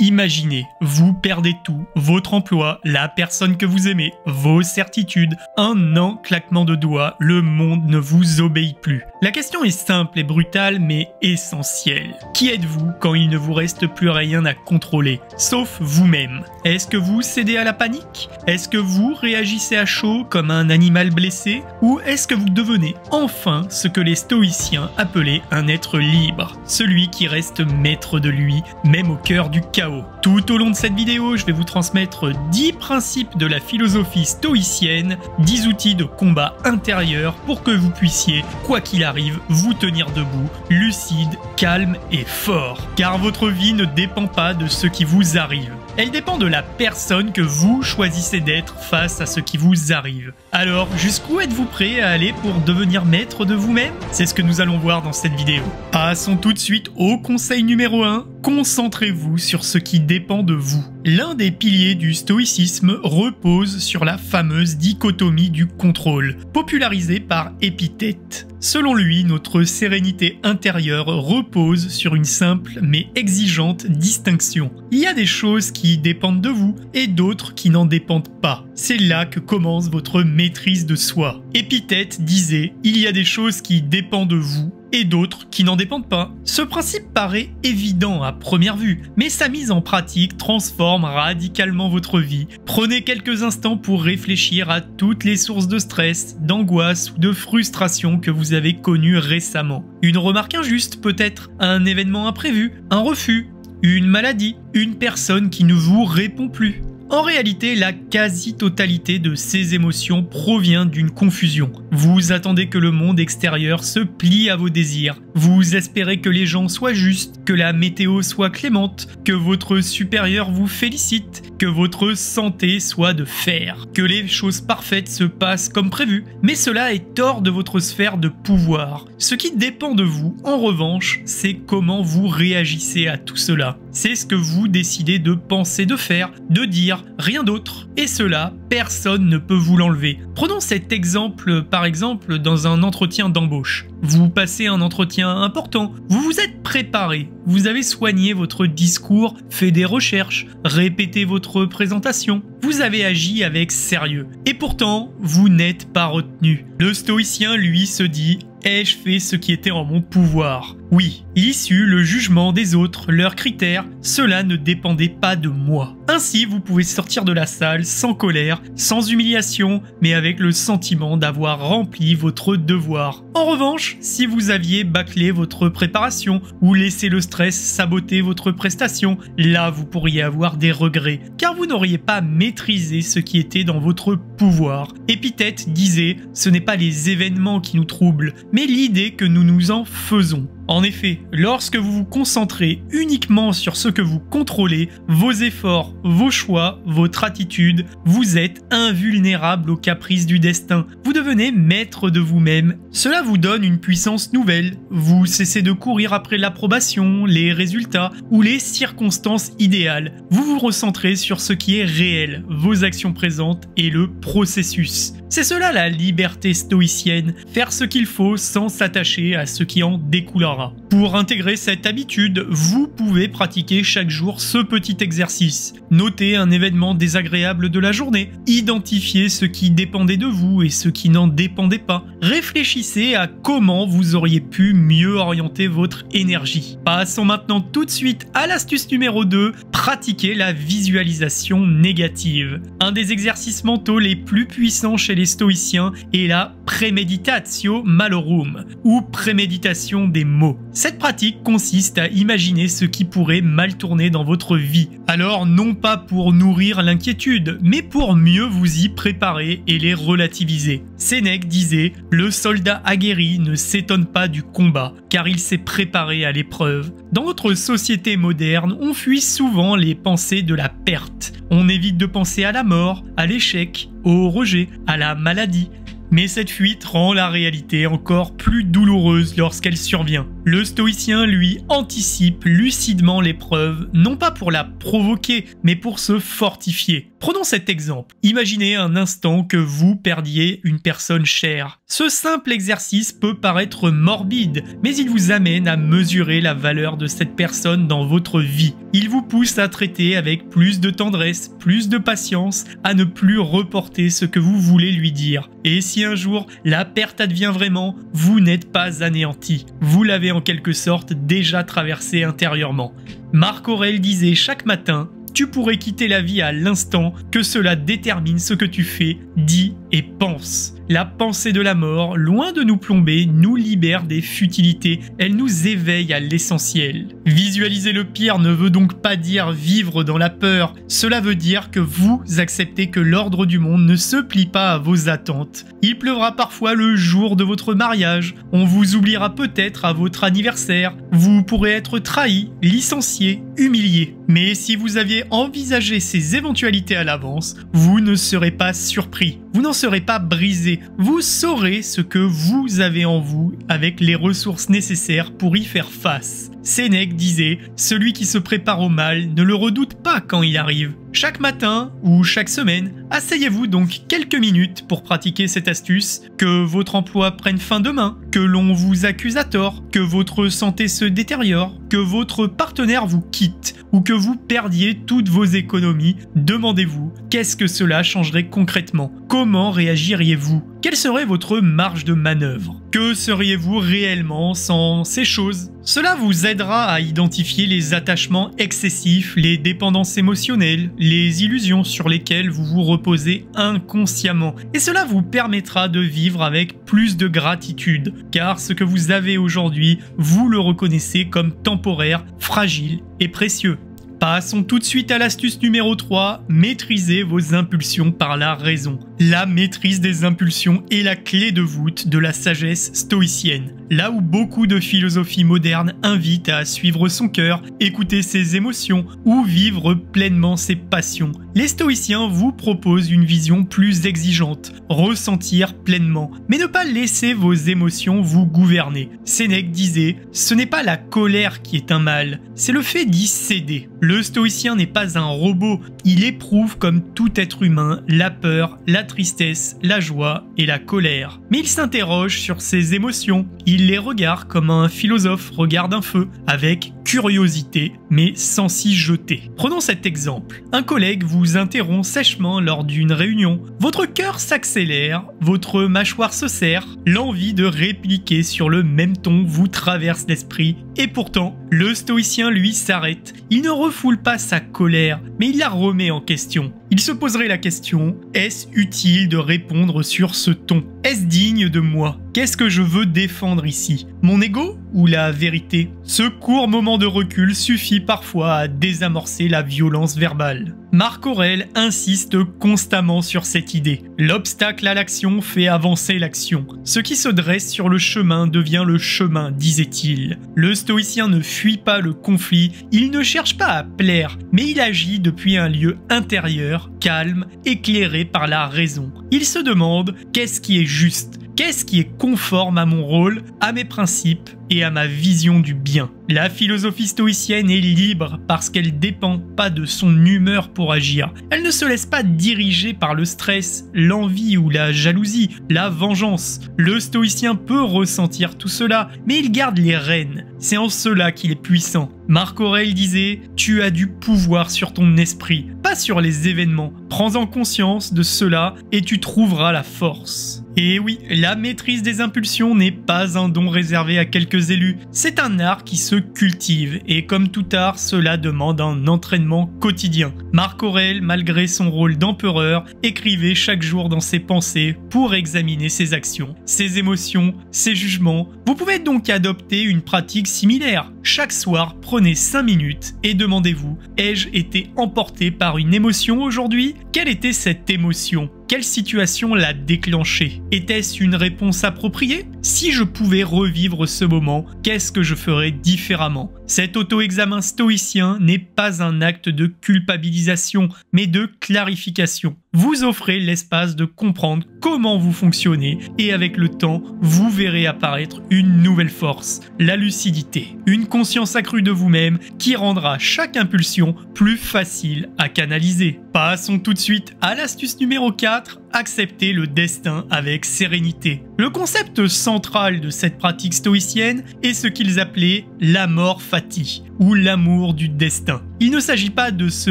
Imaginez, vous perdez tout, votre emploi, la personne que vous aimez, vos certitudes. Un claquement de doigts, le monde ne vous obéit plus. La question est simple et brutale, mais essentielle. Qui êtes-vous quand il ne vous reste plus rien à contrôler, sauf vous-même? Est-ce que vous cédez à la panique? Est-ce que vous réagissez à chaud comme un animal blessé? Ou est-ce que vous devenez enfin ce que les stoïciens appelaient un être libre? Celui qui reste maître de lui, même au cœur du chaos. Tout au long de cette vidéo, je vais vous transmettre 10 principes de la philosophie stoïcienne, 10 outils de combat intérieur pour que vous puissiez, quoi qu'il arrive, vous tenir debout, lucide, calme et fort. Car votre vie ne dépend pas de ce qui vous arrive. Elle dépend de la personne que vous choisissez d'être face à ce qui vous arrive. Alors, jusqu'où êtes-vous prêt à aller pour devenir maître de vous-même? C'est ce que nous allons voir dans cette vidéo. Passons tout de suite au conseil numéro 1. Concentrez-vous sur ce qui dépend de vous. L'un des piliers du stoïcisme repose sur la fameuse dichotomie du contrôle, popularisée par Épithète. Selon lui, notre sérénité intérieure repose sur une simple mais exigeante distinction. Il y a des choses qui dépendent de vous et d'autres qui n'en dépendent pas. C'est là que commence votre maîtrise de soi. Épithète disait « Il y a des choses qui dépendent de vous et d'autres qui n'en dépendent pas ». Ce principe paraît évident à première vue, mais sa mise en pratique transforme radicalement votre vie. Prenez quelques instants pour réfléchir à toutes les sources de stress, d'angoisse ou de frustration que vous avez connues récemment. Une remarque injuste peut-être, un événement imprévu, un refus, une maladie, une personne qui ne vous répond plus. En réalité, la quasi-totalité de ces émotions provient d'une confusion. Vous attendez que le monde extérieur se plie à vos désirs. Vous espérez que les gens soient justes, que la météo soit clémente, que votre supérieur vous félicite, que votre santé soit de fer, que les choses parfaites se passent comme prévu. Mais cela est hors de votre sphère de pouvoir. Ce qui dépend de vous, en revanche, c'est comment vous réagissez à tout cela. C'est ce que vous décidez de penser, de faire, de dire, rien d'autre. Et cela, personne ne peut vous l'enlever. Prenons cet exemple, par exemple, dans un entretien d'embauche. Vous passez un entretien important, vous vous êtes préparé, vous avez soigné votre discours, fait des recherches, répété votre présentation, vous avez agi avec sérieux. Et pourtant, vous n'êtes pas retenu. Le stoïcien, lui, se dit « Ai-je fait ce qui était en mon pouvoir ?» Oui, l'issue, le jugement des autres, leurs critères, cela ne dépendait pas de moi. Ainsi, vous pouvez sortir de la salle sans colère, sans humiliation, mais avec le sentiment d'avoir rempli votre devoir. En revanche, si vous aviez bâclé votre préparation ou laissé le stress saboter votre prestation, là vous pourriez avoir des regrets, car vous n'auriez pas maîtrisé ce qui était dans votre pouvoir. Épithète disait « Ce n'est pas les événements qui nous troublent, mais l'idée que nous nous en faisons ». En effet, lorsque vous vous concentrez uniquement sur ce que vous contrôlez, vos efforts, vos choix, votre attitude, vous êtes invulnérable aux caprices du destin. Vous devenez maître de vous-même. Cela vous donne une puissance nouvelle. Vous cessez de courir après l'approbation, les résultats ou les circonstances idéales. Vous vous recentrez sur ce qui est réel, vos actions présentes et le processus. C'est cela la liberté stoïcienne, faire ce qu'il faut sans s'attacher à ce qui en découlera. Pour intégrer cette habitude, vous pouvez pratiquer chaque jour ce petit exercice. Notez un événement désagréable de la journée, identifiez ce qui dépendait de vous et ce qui n'en dépendait pas. Réfléchissez à comment vous auriez pu mieux orienter votre énergie. Passons maintenant tout de suite à l'astuce numéro 2, pratiquer la visualisation négative. Un des exercices mentaux les plus puissants chez les stoïciens est la premeditatio malorum, ou préméditation des maux. Cette pratique consiste à imaginer ce qui pourrait mal tourner dans votre vie. Alors non pas pour nourrir l'inquiétude, mais pour mieux vous y préparer et les relativiser. Sénèque disait « Le soldat aguerri ne s'étonne pas du combat, car il s'est préparé à l'épreuve. » Dans notre société moderne, on fuit souvent les pensées de la perte. On évite de penser à la mort, à l'échec, au rejet, à la maladie. Mais cette fuite rend la réalité encore plus douloureuse lorsqu'elle survient. Le stoïcien, lui, anticipe lucidement l'épreuve, non pas pour la provoquer, mais pour se fortifier. Prenons cet exemple. Imaginez un instant que vous perdiez une personne chère. Ce simple exercice peut paraître morbide, mais il vous amène à mesurer la valeur de cette personne dans votre vie. Il vous pousse à traiter avec plus de tendresse, plus de patience, à ne plus reporter ce que vous voulez lui dire. Et si un jour la perte advient vraiment, vous n'êtes pas anéanti. Vous l'avez en quelque sorte déjà traversé intérieurement. Marc Aurèle disait chaque matin: tu pourrais quitter la vie à l'instant, que cela détermine ce que tu fais, dis et penses. La pensée de la mort, loin de nous plomber, nous libère des futilités, elle nous éveille à l'essentiel. Visualiser le pire ne veut donc pas dire vivre dans la peur, cela veut dire que vous acceptez que l'ordre du monde ne se plie pas à vos attentes. Il pleuvra parfois le jour de votre mariage, on vous oubliera peut-être à votre anniversaire, vous pourrez être trahi, licencié, humilié. Mais si vous aviez envisagé ces éventualités à l'avance, vous ne serez pas surpris, vous n'en serez pas brisé, vous saurez ce que vous avez en vous avec les ressources nécessaires pour y faire face. Sénèque disait « Celui qui se prépare au mal ne le redoute pas quand il arrive ». Chaque matin ou chaque semaine, asseyez-vous donc quelques minutes pour pratiquer cette astuce, que votre emploi prenne fin demain, que l'on vous accuse à tort, que votre santé se détériore, que votre partenaire vous quitte ou que vous perdiez toutes vos économies, demandez-vous qu'est-ce que cela changerait concrètement? Comment réagiriez-vous? Quelle serait votre marge de manœuvre? Que seriez-vous réellement sans ces choses? Cela vous aidera à identifier les attachements excessifs, les dépendances émotionnelles, les illusions sur lesquelles vous vous reposez inconsciemment. Et cela vous permettra de vivre avec plus de gratitude, car ce que vous avez aujourd'hui, vous le reconnaissez comme temporaire, fragile et précieux. Passons tout de suite à l'astuce numéro 3, maîtrisez vos impulsions par la raison. La maîtrise des impulsions est la clé de voûte de la sagesse stoïcienne. Là où beaucoup de philosophies modernes invitent à suivre son cœur, écouter ses émotions ou vivre pleinement ses passions, les stoïciens vous proposent une vision plus exigeante, ressentir pleinement, mais ne pas laisser vos émotions vous gouverner. Sénèque disait « Ce n'est pas la colère qui est un mal, c'est le fait d'y céder ». Le stoïcien n'est pas un robot, il éprouve comme tout être humain la peur, la tristesse, la joie et la colère. Mais il s'interroge sur ses émotions, il les regarde comme un philosophe regarde un feu, avec curiosité, mais sans s'y jeter. Prenons cet exemple. Un collègue vous interrompt sèchement lors d'une réunion. Votre cœur s'accélère, votre mâchoire se serre, l'envie de répliquer sur le même ton vous traverse l'esprit, et pourtant, le stoïcien lui s'arrête. Il ne refoule pas sa colère, mais il la remet en question. Il se poserait la question, est-ce utile de répondre sur ce ton? Est-ce digne de moi? Qu'est-ce que je veux défendre ici? Mon ego ou la vérité? Ce court moment de recul suffit parfois à désamorcer la violence verbale. Marc Aurèle insiste constamment sur cette idée. L'obstacle à l'action fait avancer l'action. Ce qui se dresse sur le chemin devient le chemin, disait-il. Le stoïcien ne fuit pas le conflit, il ne cherche pas à plaire, mais il agit depuis un lieu intérieur, calme, éclairé par la raison. Il se demande qu'est-ce qui est juste? Qu'est-ce qui est conforme à mon rôle, à mes principes et à ma vision du bien? La philosophie stoïcienne est libre parce qu'elle dépend pas de son humeur pour agir. Elle ne se laisse pas diriger par le stress, l'envie ou la jalousie, la vengeance. Le stoïcien peut ressentir tout cela, mais il garde les rênes. C'est en cela qu'il est puissant. Marc Aurèle disait « Tu as du pouvoir sur ton esprit, pas sur les événements. Prends-en conscience de cela et tu trouveras la force. » Et oui, la maîtrise des impulsions n'est pas un don réservé à quelques élus, c'est un art qui se cultive, et comme tout art, cela demande un entraînement quotidien. Marc Aurèle, malgré son rôle d'empereur, écrivait chaque jour dans ses pensées pour examiner ses actions, ses émotions, ses jugements. Vous pouvez donc adopter une pratique similaire. Chaque soir, prenez 5 minutes et demandez-vous, ai-je été emporté par une émotion aujourd'hui? Quelle était cette émotion? Quelle situation l'a déclenchée? Était-ce une réponse appropriée? Si je pouvais revivre ce moment, qu'est-ce que je ferais différemment? Cet auto-examen stoïcien n'est pas un acte de culpabilisation, mais de clarification. Vous offrez l'espace de comprendre comment vous fonctionnez et avec le temps, vous verrez apparaître une nouvelle force, la lucidité. Une conscience accrue de vous-même qui rendra chaque impulsion plus facile à canaliser. Passons tout de suite à l'astuce numéro 4, accepter le destin avec sérénité. Le concept central de cette pratique stoïcienne est ce qu'ils appelaient l'amor fati, ou l'amour du destin. Il ne s'agit pas de se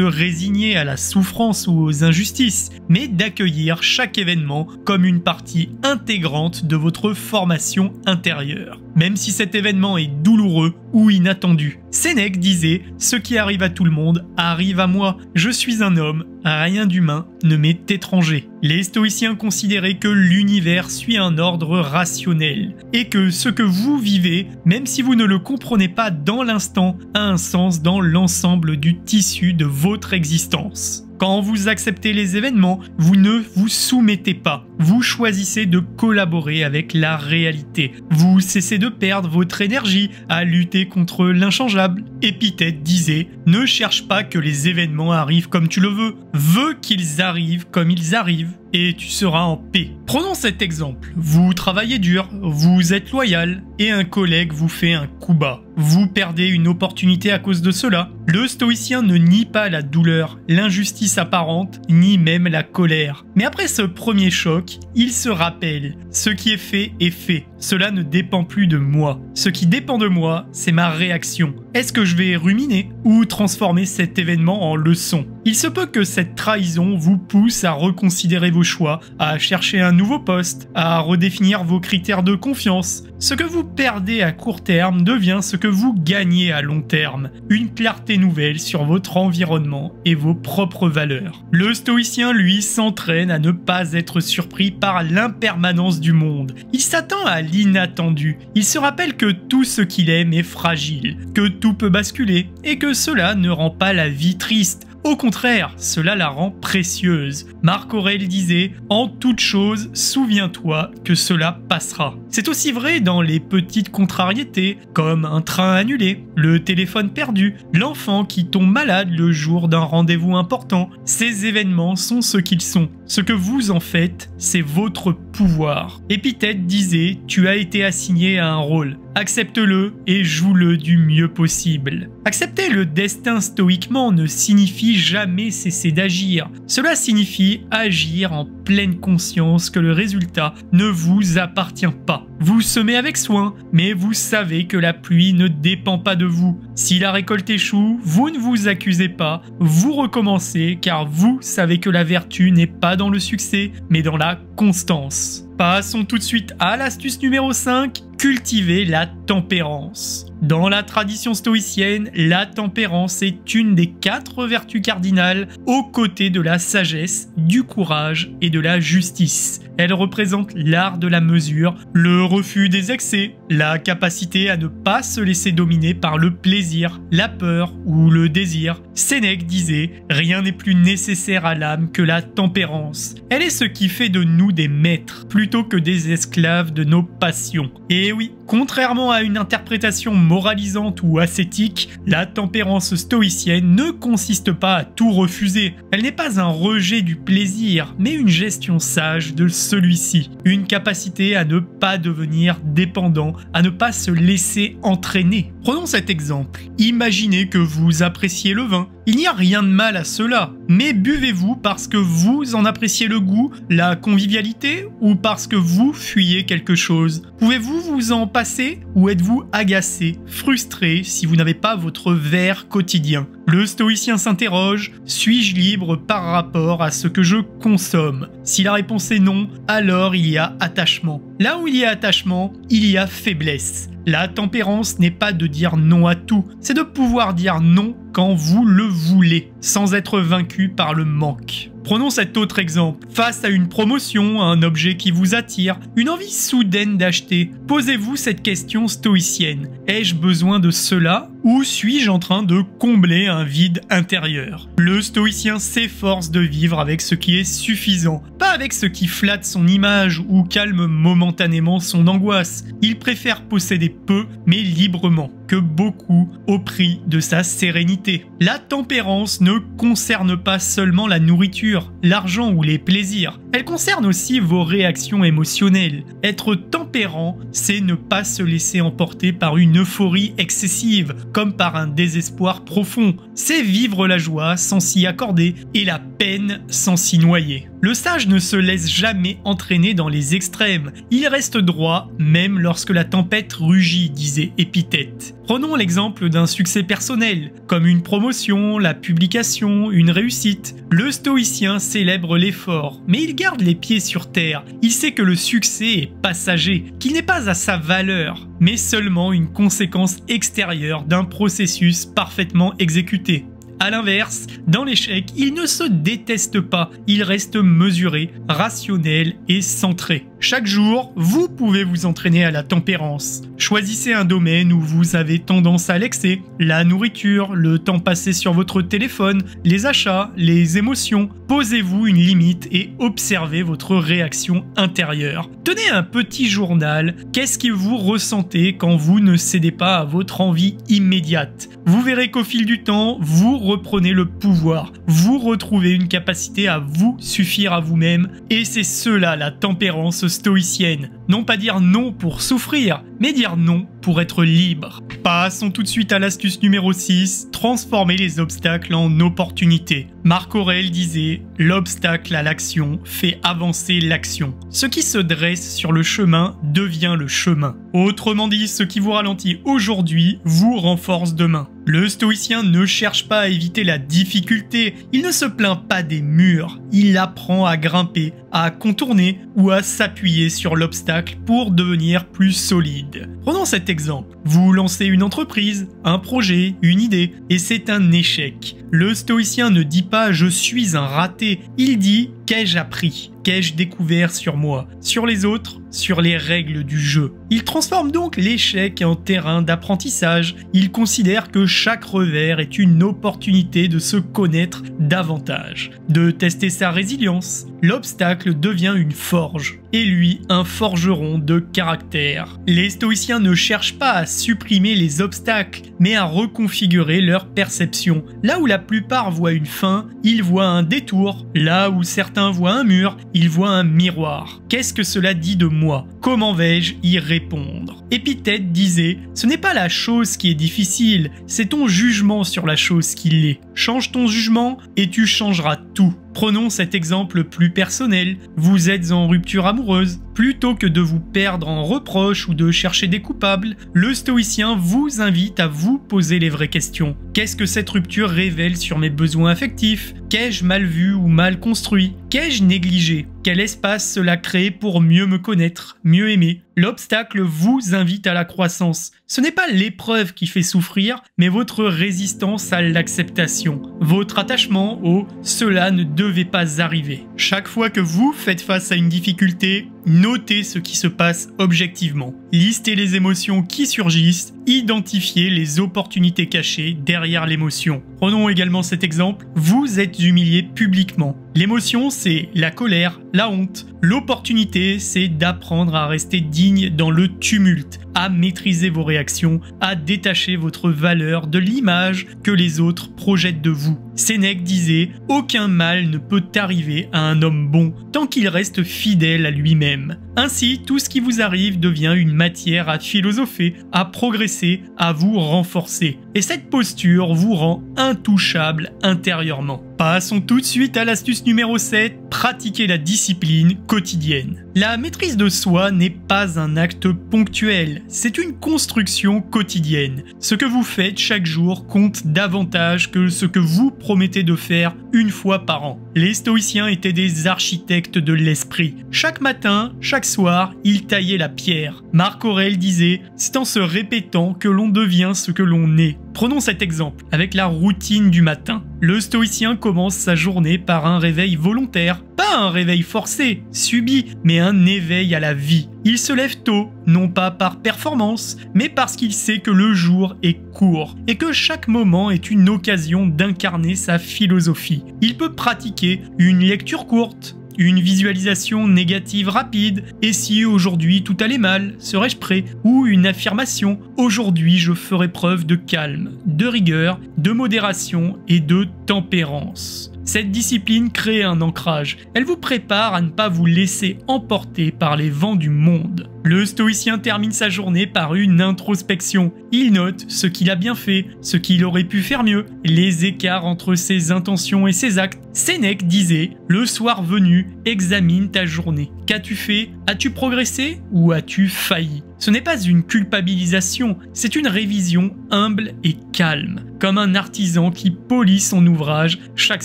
résigner à la souffrance ou aux injustices, mais d'accueillir chaque événement comme une partie intégrante de votre formation intérieure, même si cet événement est douloureux ou inattendu. Sénèque disait « Ce qui arrive à tout le monde arrive à moi. Je suis un homme, rien d'humain ne m'est étranger. » Les stoïciens considéraient que l'univers suit un ordre rationnel et que ce que vous vivez, même si vous ne le comprenez pas dans l'instant, a un sens dans l'ensemble du tissu de votre existence. Quand vous acceptez les événements, vous ne vous soumettez pas. Vous choisissez de collaborer avec la réalité. Vous cessez de perdre votre énergie à lutter contre l'inchangeable. Épithète disait « Ne cherche pas que les événements arrivent comme tu le veux qu'ils arrivent comme ils arrivent. Et tu seras en paix. » Prenons cet exemple. Vous travaillez dur, vous êtes loyal, et un collègue vous fait un coup bas. Vous perdez une opportunité à cause de cela. Le stoïcien ne nie pas la douleur, l'injustice apparente, ni même la colère. Mais après ce premier choc, il se rappelle, ce qui est fait est fait. Cela ne dépend plus de moi. Ce qui dépend de moi, c'est ma réaction. Est-ce que je vais ruminer ou transformer cet événement en leçon? Il se peut que cette trahison vous pousse à reconsidérer vos choix, à chercher un nouveau poste, à redéfinir vos critères de confiance. Ce que vous perdez à court terme devient ce que vous gagnez à long terme. Une clarté nouvelle sur votre environnement et vos propres valeurs. Le stoïcien, lui, s'entraîne à ne pas être surpris par l'impermanence du monde. Il s'attend à l'inattendu. Il se rappelle que tout ce qu'il aime est fragile, que tout peut basculer et que cela ne rend pas la vie triste. Au contraire, cela la rend précieuse. Marc Aurèle disait « En toute chose, souviens-toi que cela passera ». C'est aussi vrai dans les petites contrariétés, comme un train annulé, le téléphone perdu, l'enfant qui tombe malade le jour d'un rendez-vous important. Ces événements sont ce qu'ils sont. Ce que vous en faites, c'est votre pouvoir. Épithète disait « Tu as été assigné à un rôle. Accepte-le et joue-le du mieux possible. » Accepter le destin stoïquement ne signifie jamais cesser d'agir. Cela signifie agir en pleine conscience que le résultat ne vous appartient pas. Vous semez avec soin, mais vous savez que la pluie ne dépend pas de vous. Si la récolte échoue, vous ne vous accusez pas, vous recommencez car vous savez que la vertu n'est pas dans le succès, mais dans la constance. Passons tout de suite à l'astuce numéro 5, cultiver la tempérance. Dans la tradition stoïcienne, la tempérance est une des 4 vertus cardinales aux côtés de la sagesse, du courage et de la justice. Elle représente l'art de la mesure, le refus des excès, la capacité à ne pas se laisser dominer par le plaisir, la peur ou le désir. Sénèque disait « Rien n'est plus nécessaire à l'âme que la tempérance. Elle est ce qui fait de nous des maîtres, plutôt que des esclaves de nos passions. » Et oui, contrairement à une interprétation moralisante ou ascétique, la tempérance stoïcienne ne consiste pas à tout refuser. Elle n'est pas un rejet du plaisir, mais une gestion sage de celui-ci. Une capacité à ne pas devenir dépendant, à ne pas se laisser entraîner. Prenons cet exemple. Imaginez que vous appréciez le vin. Il n'y a rien de mal à cela, mais buvez-vous parce que vous en appréciez le goût, la convivialité ou parce que vous fuyez quelque chose? Pouvez-vous vous en passer ou êtes-vous agacé, frustré si vous n'avez pas votre verre quotidien? Le stoïcien s'interroge, suis-je libre par rapport à ce que je consomme? Si la réponse est non, alors il y a attachement. Là où il y a attachement, il y a faiblesse. La tempérance n'est pas de dire non à tout, c'est de pouvoir dire non quand vous le voulez, sans être vaincu par le manque. Prenons cet autre exemple. Face à une promotion, un objet qui vous attire, une envie soudaine d'acheter, posez-vous cette question stoïcienne. Ai-je besoin de cela ou suis-je en train de combler un vide intérieur? Le stoïcien s'efforce de vivre avec ce qui est suffisant, pas avec ce qui flatte son image ou calme momentanément son angoisse. Il préfère posséder peu, mais librement. que beaucoup au prix de sa sérénité. La tempérance ne concerne pas seulement la nourriture, l'argent ou les plaisirs, elle concerne aussi vos réactions émotionnelles. Être tempérant, c'est ne pas se laisser emporter par une euphorie excessive, comme par un désespoir profond. C'est vivre la joie sans s'y accorder et la peine sans s'y noyer. Le sage ne se laisse jamais entraîner dans les extrêmes, il reste droit même lorsque la tempête rugit, disait Épithète. Prenons l'exemple d'un succès personnel, comme une promotion, la publication, une réussite. Le stoïcien célèbre l'effort, mais il garde les pieds sur terre. Il sait que le succès est passager, qu'il n'est pas à sa valeur, mais seulement une conséquence extérieure d'un processus parfaitement exécuté. A l'inverse, dans l'échec, il ne se déteste pas, il reste mesuré, rationnel et centré. Chaque jour, vous pouvez vous entraîner à la tempérance. Choisissez un domaine où vous avez tendance à l'excès, la nourriture, le temps passé sur votre téléphone, les achats, les émotions. Posez-vous une limite et observez votre réaction intérieure. Tenez un petit journal, qu'est-ce que vous ressentez quand vous ne cédez pas à votre envie immédiate? Vous verrez qu'au fil du temps, vous reprenez le pouvoir, vous retrouvez une capacité à vous suffire à vous-même, et c'est cela la tempérance stoïcienne. Non pas dire non pour souffrir, mais dire non pour être libre. Passons tout de suite à l'astuce numéro 6, transformer les obstacles en opportunités. Marc Aurèle disait « L'obstacle à l'action fait avancer l'action. Ce qui se dresse sur le chemin devient le chemin. » Autrement dit, ce qui vous ralentit aujourd'hui vous renforce demain. Le stoïcien ne cherche pas à éviter la difficulté, il ne se plaint pas des murs, il apprend à grimper, à contourner ou à s'appuyer sur l'obstacle pour devenir plus solide. Prenons cet exemple. Vous lancez une entreprise, un projet, une idée, et c'est un échec. Le stoïcien ne dit pas « je suis un raté », il dit « qu'ai-je appris ? Qu'ai-je découvert sur moi, sur les autres, sur les règles du jeu ?» Il transforme donc l'échec en terrain d'apprentissage. Il considère que chaque revers est une opportunité de se connaître davantage, de tester sa résilience. L'obstacle devient une forge, et lui un forgeron de caractère. Les stoïciens ne cherchent pas à supprimer les obstacles, mais à reconfigurer leur perception. Là où la plupart voient une fin, ils voient un détour. Là où certains voient un mur, ils voient un miroir. Qu'est-ce que cela dit de moi? Comment vais-je y répondre? Épithète disait « Ce n'est pas la chose qui est difficile, c'est ton jugement sur la chose qui l'est. Change ton jugement et tu changeras tout. » Prenons cet exemple plus personnel. Vous êtes en rupture amoureuse. Plutôt que de vous perdre en reproches ou de chercher des coupables, le stoïcien vous invite à vous poser les vraies questions. Qu'est-ce que cette rupture révèle sur mes besoins affectifs? Qu'ai-je mal vu ou mal construit? Qu'ai-je négligé? Quel espace cela crée pour mieux me connaître, mieux aimer? L'obstacle vous invite à la croissance. Ce n'est pas l'épreuve qui fait souffrir, mais votre résistance à l'acceptation, votre attachement au « cela ne devait pas arriver ». Chaque fois que vous faites face à une difficulté, notez ce qui se passe objectivement. Listez les émotions qui surgissent, identifiez les opportunités cachées derrière l'émotion. Prenons également cet exemple, vous êtes humilié publiquement. L'émotion, c'est la colère, la honte. L'opportunité, c'est d'apprendre à rester digne dans le tumulte, à maîtriser vos réactions, à détacher votre valeur de l'image que les autres projettent de vous. Sénèque disait « Aucun mal ne peut arriver à un homme bon tant qu'il reste fidèle à lui-même. » Ainsi, tout ce qui vous arrive devient une matière à philosopher, à progresser, à vous renforcer. Et cette posture vous rend intouchable intérieurement. Passons tout de suite à l'astuce numéro 7, pratiquer la discipline quotidienne. La maîtrise de soi n'est pas un acte ponctuel, c'est une construction quotidienne. Ce que vous faites chaque jour compte davantage que ce que vous promettez de faire une fois par an. Les stoïciens étaient des architectes de l'esprit. Chaque matin, chaque soir, ils taillaient la pierre. Marc Aurèle disait « C'est en se répétant que l'on devient ce que l'on est ». Prenons cet exemple avec la routine du matin. Le stoïcien commence sa journée par un réveil volontaire, pas un réveil forcé, subi, mais un éveil à la vie. Il se lève tôt, non pas par performance, mais parce qu'il sait que le jour est court et que chaque moment est une occasion d'incarner sa philosophie. Il peut pratiquer une lecture courte, Une visualisation négative rapide, et si aujourd'hui tout allait mal, serais-je prêt? Ou une affirmation, aujourd'hui je ferai preuve de calme, de rigueur, de modération et de tempérance. Cette discipline crée un ancrage, elle vous prépare à ne pas vous laisser emporter par les vents du monde. Le stoïcien termine sa journée par une introspection. Il note ce qu'il a bien fait, ce qu'il aurait pu faire mieux, les écarts entre ses intentions et ses actes. Sénèque disait « Le soir venu, examine ta journée. Qu'as-tu fait? As-tu progressé ou as-tu failli ?» Ce n'est pas une culpabilisation, c'est une révision humble et calme, comme un artisan qui polit son ouvrage chaque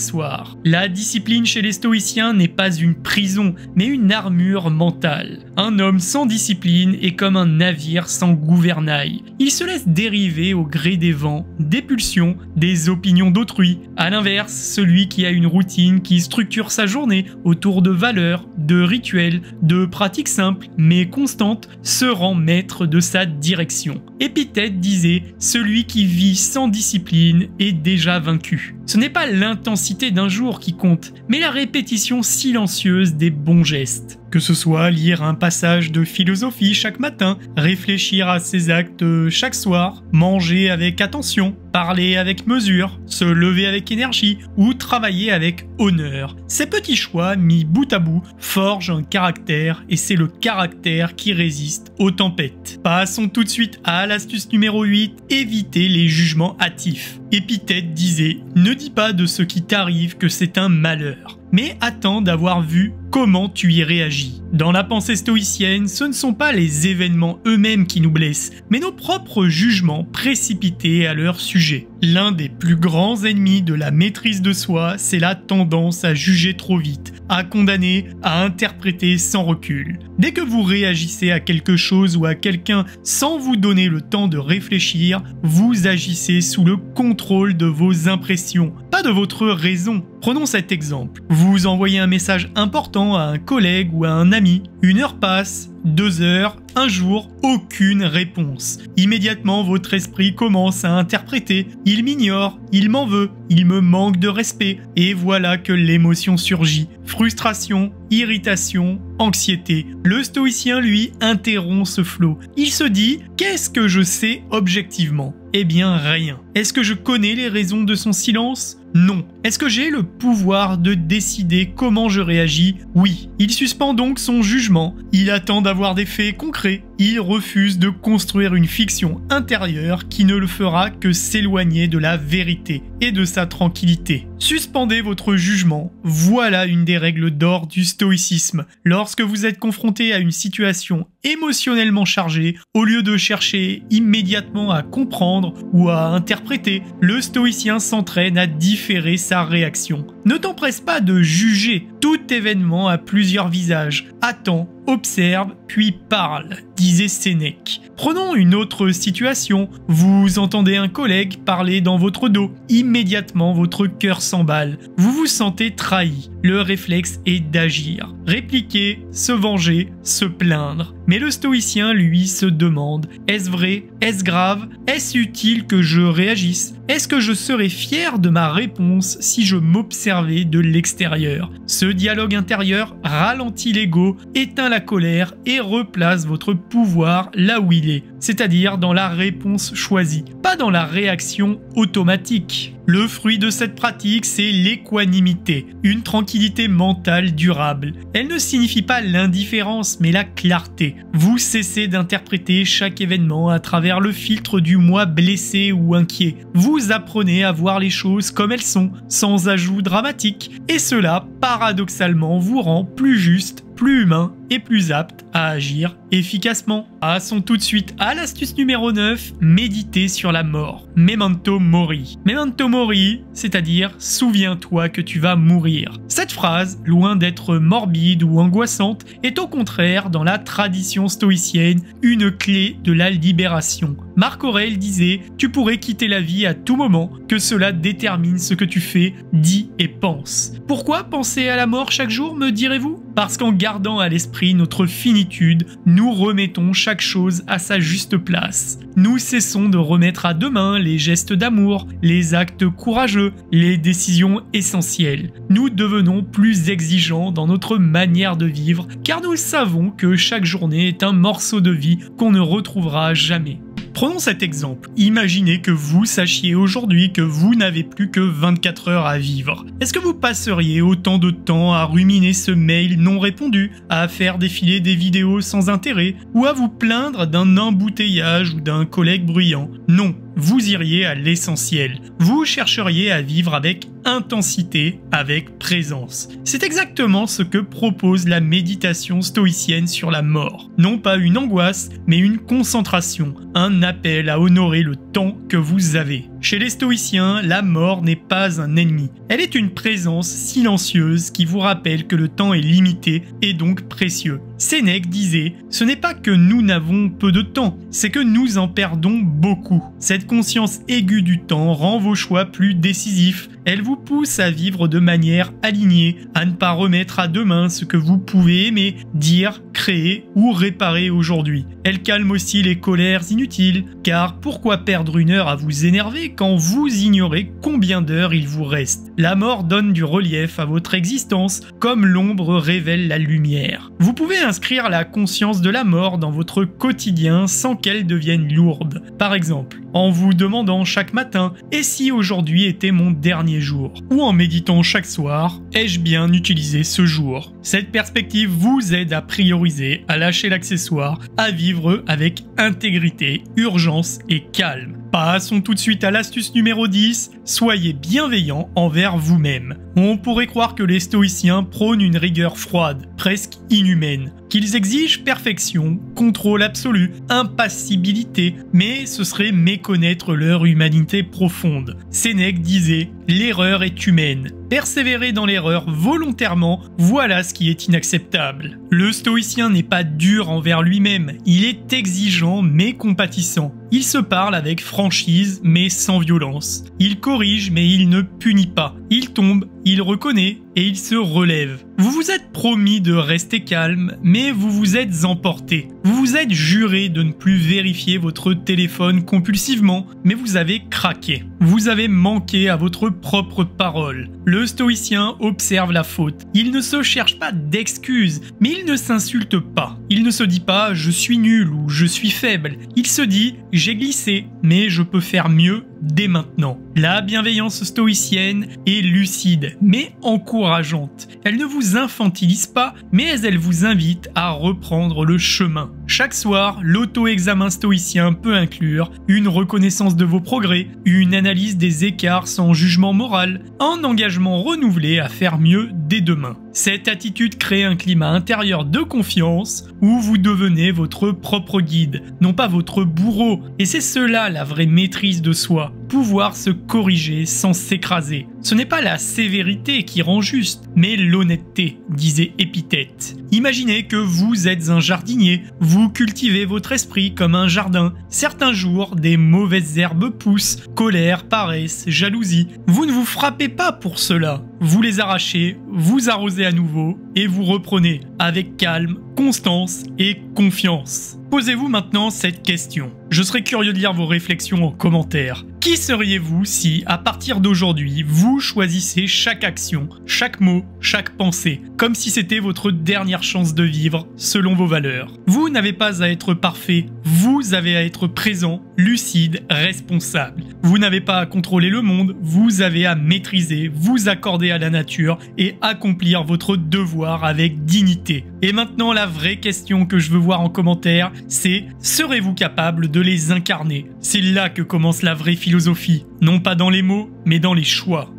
soir. La discipline chez les stoïciens n'est pas une prison, mais une armure mentale. Un homme sans discipline est comme un navire sans gouvernail. Il se laisse dériver au gré des vents, des pulsions, des opinions d'autrui. À l'inverse, celui qui a une routine qui structure sa journée autour de valeurs, de rituels, de pratiques simples mais constantes se rend maître de sa direction. Épithète disait « Celui qui vit sans discipline est déjà vaincu ». Ce n'est pas l'intensité d'un jour qui compte, mais la répétition silencieuse des bons gestes. Que ce soit lire un passage de philosophie chaque matin, réfléchir à ses actes chaque soir, manger avec attention, parler avec mesure, se lever avec énergie ou travailler avec honneur. Ces petits choix mis bout à bout forgent un caractère et c'est le caractère qui résiste aux tempêtes. Passons tout de suite à l'astuce numéro 8, éviter les jugements hâtifs. Épithète disait « Ne dis pas de ce qui t'arrive que c'est un malheur, mais attends d'avoir vu comment tu y réagis. » Dans la pensée stoïcienne, ce ne sont pas les événements eux-mêmes qui nous blessent, mais nos propres jugements précipités à leur sujet. L'un des plus grands ennemis de la maîtrise de soi, c'est la tendance à juger trop vite, à condamner, à interpréter sans recul. Dès que vous réagissez à quelque chose ou à quelqu'un sans vous donner le temps de réfléchir, vous agissez sous le contrôle de vos impressions, pas de votre raison. Prenons cet exemple. Vous envoyez un message important à un collègue ou à un ami. 1 heure passe, 2 heures, un jour, aucune réponse. Immédiatement, votre esprit commence à interpréter. Il m'ignore, il m'en veut, il me manque de respect. Et voilà que l'émotion surgit. Frustration, irritation, anxiété. Le stoïcien, lui, interrompt ce flot. Il se dit « Qu'est-ce que je sais objectivement ?» Eh bien, rien. Est-ce que je connais les raisons de son silence ? Non. Est-ce que j'ai le pouvoir de décider comment je réagis? Oui. Il suspend donc son jugement. Il attend d'avoir des faits concrets. Il refuse de construire une fiction intérieure qui ne le fera que s'éloigner de la vérité et de sa tranquillité. Suspendez votre jugement. Voilà une des règles d'or du stoïcisme. Lorsque vous êtes confronté à une situation émotionnellement chargée, au lieu de chercher immédiatement à comprendre ou à interpréter, le stoïcien s'entraîne à différer sa réaction. Ne t'empresse pas de juger. Tout événement a plusieurs visages. Attends, observe, puis parle, disait Sénèque. Prenons une autre situation. Vous entendez un collègue parler dans votre dos. Immédiatement, votre cœur s'emballe. Vous vous sentez trahi. Le réflexe est d'agir. Répliquer, se venger, se plaindre. Mais le stoïcien, lui, se demande « Est-ce vrai? Est-ce grave? Est-ce utile que je réagisse? Est-ce que je serais fier de ma réponse si je m'observais de l'extérieur ?» Ce dialogue intérieur ralentit l'ego, éteint la colère et replace votre pouvoir là où il est, c'est-à-dire dans la réponse choisie, pas dans la réaction automatique. Le fruit de cette pratique, c'est l'équanimité, une tranquillité mentale durable. Elle ne signifie pas l'indifférence, mais la clarté. Vous cessez d'interpréter chaque événement à travers le filtre du moi blessé ou inquiet. Vous apprenez à voir les choses comme elles sont, sans ajout dramatique, et cela, paradoxalement, vous rend plus juste, plus humain et plus apte à agir efficacement. Passons tout de suite à l'astuce numéro 9, méditer sur la mort. Memento mori. Memento mori, c'est-à-dire souviens-toi que tu vas mourir. Cette phrase, loin d'être morbide ou angoissante, est au contraire, dans la tradition stoïcienne, une clé de la libération. Marc Aurèle disait « Tu pourrais quitter la vie à tout moment, que cela détermine ce que tu fais, dis et penses. » Pourquoi penser à la mort chaque jour, me direz-vous ? Parce qu'en gardant à l'esprit notre finitude, nous remettons chaque chose à sa juste place. Nous cessons de remettre à demain les gestes d'amour, les actes courageux, les décisions essentielles. Nous devenons plus exigeants dans notre manière de vivre, car nous savons que chaque journée est un morceau de vie qu'on ne retrouvera jamais. Prenons cet exemple. Imaginez que vous sachiez aujourd'hui que vous n'avez plus que 24 heures à vivre. Est-ce que vous passeriez autant de temps à ruminer ce mail non répondu, à faire défiler des vidéos sans intérêt, ou à vous plaindre d'un embouteillage ou d'un collègue bruyant? Non. Vous iriez à l'essentiel. Vous chercheriez à vivre avec intensité, avec présence. C'est exactement ce que propose la méditation stoïcienne sur la mort. Non pas une angoisse, mais une concentration, un appel à honorer le temps que vous avez. Chez les stoïciens, la mort n'est pas un ennemi. Elle est une présence silencieuse qui vous rappelle que le temps est limité et donc précieux. Sénèque disait « Ce n'est pas que nous n'avons peu de temps, c'est que nous en perdons beaucoup. » Cette conscience aiguë du temps rend vos choix plus décisifs. Elle vous pousse à vivre de manière alignée, à ne pas remettre à demain ce que vous pouvez aimer, dire, créer ou réparer aujourd'hui. Elle calme aussi les colères inutiles, car pourquoi perdre une heure à vous énerver quand vous ignorez combien d'heures il vous reste? La mort donne du relief à votre existence, comme l'ombre révèle la lumière. Vous pouvez inscrire la conscience de la mort dans votre quotidien sans qu'elle devienne lourde. Par exemple, en vous demandant chaque matin « Et si aujourd'hui était mon dernier jour ?» ou en méditant chaque soir « Ai-je bien utilisé ce jour ?» Cette perspective vous aide à prioriser, à lâcher l'accessoire, à vivre avec intégrité, urgence et calme. Passons tout de suite à l'astuce numéro 10, soyez bienveillant envers vous-même. On pourrait croire que les stoïciens prônent une rigueur froide, presque inhumaine, qu'ils exigent perfection, contrôle absolu, impassibilité, mais ce serait méconnaître leur humanité profonde. Sénèque disait « L'erreur est humaine. Persévérer dans l'erreur volontairement, voilà ce qui est inacceptable. » Le stoïcien n'est pas dur envers lui-même, il est exigeant mais compatissant. Il se parle avec franchise mais sans violence. Il corrige mais il ne punit pas. Il tombe, il reconnaît et il se relève. Vous vous êtes promis de rester calme, mais vous vous êtes emporté. Vous vous êtes juré de ne plus vérifier votre téléphone compulsivement, mais vous avez craqué. Vous avez manqué à votre propre parole. Le stoïcien observe la faute. Il ne se cherche pas d'excuses, mais il ne s'insulte pas. Il ne se dit pas « je suis nul » ou « je suis faible ». Il se dit « j'ai glissé, mais je peux faire mieux dès maintenant ». La bienveillance stoïcienne est lucide, mais encourageante. Elle ne vous infantilise pas, mais elle vous invite à reprendre le chemin. Chaque soir, l'auto-examen stoïcien peut inclure une reconnaissance de vos progrès, une analyse des écarts sans jugement moral, un engagement renouvelé à faire mieux dès demain. Cette attitude crée un climat intérieur de confiance où vous devenez votre propre guide, non pas votre bourreau. Et c'est cela la vraie maîtrise de soi, pouvoir se corriger sans s'écraser. Ce n'est pas la sévérité qui rend juste, mais l'honnêteté, disait Épithète. Imaginez que vous êtes un jardinier, vous cultivez votre esprit comme un jardin. Certains jours, des mauvaises herbes poussent, colère, paresse, jalousie. Vous ne vous frappez pas pour cela. Vous les arrachez, vous arrosez à nouveau et vous reprenez avec calme, constance et confiance. Posez-vous maintenant cette question. Je serais curieux de lire vos réflexions en commentaire. Qui seriez-vous si, à partir d'aujourd'hui, vous choisissez chaque action, chaque mot, chaque pensée, comme si c'était votre dernière chance de vivre selon vos valeurs? Vous n'avez pas à être parfait, vous avez à être présent, lucide, responsable. Vous n'avez pas à contrôler le monde, vous avez à maîtriser, vous accorder à la nature et accomplir votre devoir avec dignité. Et maintenant, la vraie question que je veux voir en commentaire, c'est « Serez-vous capable de les incarner ?» C'est là que commence la vraie philosophie, non pas dans les mots, mais dans les choix.